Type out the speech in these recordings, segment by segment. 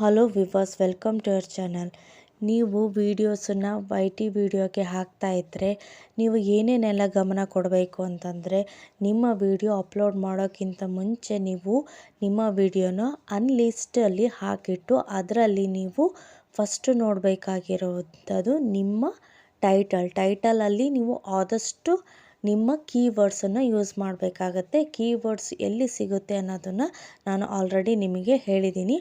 Hello viewers, welcome to your channel. ನೀವು ವೀಡಿಯೋಸನ್ನು ವೈ.ಟಿ ವಿಡಿಯೋಗೆ ಹಾಕ್ತಾ ಇದ್ದರೆ ನೀವು ಏನೇನೆಲ್ಲ ಗಮನ ಕೊಡಬೇಕು ಅಂತಂದರೆ, ನಿಮ್ಮ ವಿಡಿಯೋ ಅಪ್ಲೋಡ್ ಮಾಡೋಕ್ಕಿಂತ ಮುಂಚೆ ನೀವು ನಿಮ್ಮ ವಿಡಿಯೋನ ಅನ್ಲಿಸ್ಟಲ್ಲಿ ಹಾಕಿಟ್ಟು ಅದರಲ್ಲಿ ನೀವು ಫಸ್ಟು ನೋಡಬೇಕಾಗಿರುವಂಥದ್ದು ನಿಮ್ಮ ಟೈಟಲಲ್ಲಿ ನೀವು ಆದಷ್ಟು ನಿಮ್ಮ ಕೀವರ್ಡ್ಸನ್ನು ಯೂಸ್ ಮಾಡಬೇಕಾಗತ್ತೆ. ಕೀವರ್ಡ್ಸ್ ಎಲ್ಲಿ ಸಿಗುತ್ತೆ ಅನ್ನೋದನ್ನು ನಾನು ಆಲ್ರೆಡಿ ನಿಮಗೆ ಹೇಳಿದ್ದೀನಿ.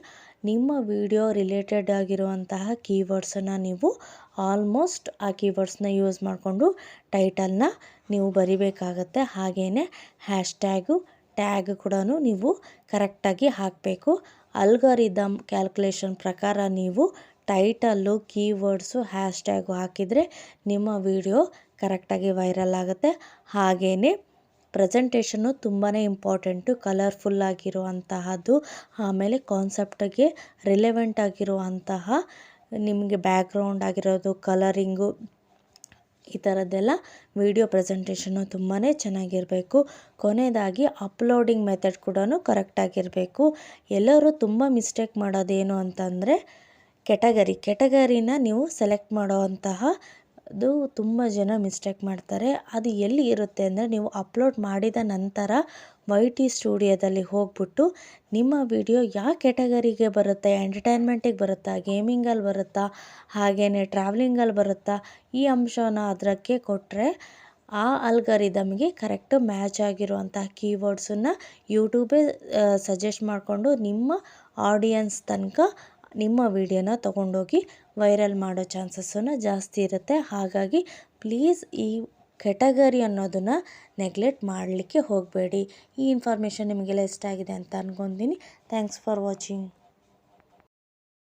ನಿಮ್ಮ ವಿಡಿಯೋ ರಿಲೇಟೆಡ್ ಆಗಿರುವಂತಹ ಕೀವರ್ಡ್ಸನ್ನು ನೀವು ಆಲ್ಮೋಸ್ಟ್ ಆ ಕೀವರ್ಡ್ಸ್ನ ಯೂಸ್ ಮಾಡಿಕೊಂಡು ಟೈಟಲ್ನ ನೀವು ಬರಿಬೇಕಾಗತ್ತೆ. ಹಾಗೆಯೇ ಟ್ಯಾಗ್ ಕೂಡ ನೀವು ಕರೆಕ್ಟಾಗಿ ಹಾಕಬೇಕು. ಅಲ್ಗಾರಿದಮ್ ಕ್ಯಾಲ್ಕುಲೇಷನ್ ಪ್ರಕಾರ ನೀವು ಟೈಟಲ್ಲು, ಕೀವರ್ಡ್ಸು, ಟ್ಯಾಗು ಹಾಕಿದರೆ ನಿಮ್ಮ ವಿಡಿಯೋ ಕರೆಕ್ಟಾಗಿ ವೈರಲ್ ಆಗುತ್ತೆ. ಹಾಗೆಯೇ ಪ್ರೆಸೆಂಟೇಷನ್ನು ತುಂಬಾ ಇಂಪಾರ್ಟೆಂಟು. ಕಲರ್ಫುಲ್ ಆಗಿರುವಂತಹದ್ದು, ಆಮೇಲೆ ಕಾನ್ಸೆಪ್ಟಿಗೆ ರಿಲೆವೆಂಟ್ ಆಗಿರುವಂತಹ ನಿಮಗೆ ಬ್ಯಾಕ್ಗ್ರೌಂಡ್ ಆಗಿರೋದು, ಕಲರಿಂಗು, ಈ ಥರದ್ದೆಲ್ಲ ವಿಡಿಯೋ ಪ್ರೆಸೆಂಟೇಷನ್ನು ತುಂಬಾ ಚೆನ್ನಾಗಿರಬೇಕು. ಕೊನೆಯದಾಗಿ ಅಪ್ಲೋಡಿಂಗ್ ಮೆಥಡ್ ಕೂಡ ಕರೆಕ್ಟಾಗಿರಬೇಕು. ಎಲ್ಲರೂ ತುಂಬ ಮಿಸ್ಟೇಕ್ ಮಾಡೋದೇನು ಅಂತಂದರೆ ಕೆಟಗರಿನ ನೀವು ಸೆಲೆಕ್ಟ್ ಮಾಡೋವಂತಹ ಅದು ತುಂಬ ಜನ ಮಿಸ್ಟೇಕ್ ಮಾಡ್ತಾರೆ. ಅದು ಎಲ್ಲಿ ಇರುತ್ತೆ ಅಂದರೆ, ನೀವು ಅಪ್ಲೋಡ್ ಮಾಡಿದ ನಂತರ ವೈ.ಟಿ ಸ್ಟುಡಿಯೋದಲ್ಲಿ ಹೋಗ್ಬಿಟ್ಟು ನಿಮ್ಮ ವಿಡಿಯೋ ಯಾವ ಕೆಟಗರಿಗೆ ಬರುತ್ತೆ, ಎಂಟರ್ಟೈನ್ಮೆಂಟಿಗೆ ಬರುತ್ತಾ, ಗೇಮಿಂಗಲ್ಲಿ ಬರುತ್ತಾ, ಹಾಗೆಯೇ ಟ್ರಾವೆಲಿಂಗಲ್ಲಿ ಬರುತ್ತಾ, ಈ ಅಂಶನ ಅದಕ್ಕೆ ಕೊಟ್ಟರೆ ಆ ಅಲ್ಗಾರಿದಮ್ಗೆ ಕರೆಕ್ಟು ಮ್ಯಾಚ್ ಆಗಿರುವಂತಹ ಕೀವರ್ಡ್ಸನ್ನು ಯೂಟ್ಯೂಬೇ ಸಜೆಸ್ಟ್ ಮಾಡಿಕೊಂಡು ನಿಮ್ಮ ಆಡಿಯನ್ಸ್ ತನಕ ನಿಮ್ಮ ವಿಡಿಯೋನ ತೊಗೊಂಡೋಗಿ ವೈರಲ್ ಮಾಡೋ ಚಾನ್ಸಸ್ಸನ್ನು ಜಾಸ್ತಿ ಇರುತ್ತೆ. ಹಾಗಾಗಿ ಪ್ಲೀಸ್ ಈ ಕೆಟಗರಿ ಅನ್ನೋದನ್ನು ನೆಗ್ಲೆಕ್ಟ್ ಮಾಡಲಿಕ್ಕೆ ಹೋಗಬೇಡಿ. ಈ ಇನ್ಫಾರ್ಮೇಷನ್ ನಿಮಗೆಲ್ಲ ಇಷ್ಟ ಆಗಿದೆ ಅಂತ ಅಂದ್ಕೊತೀನಿ. Thanks for watching.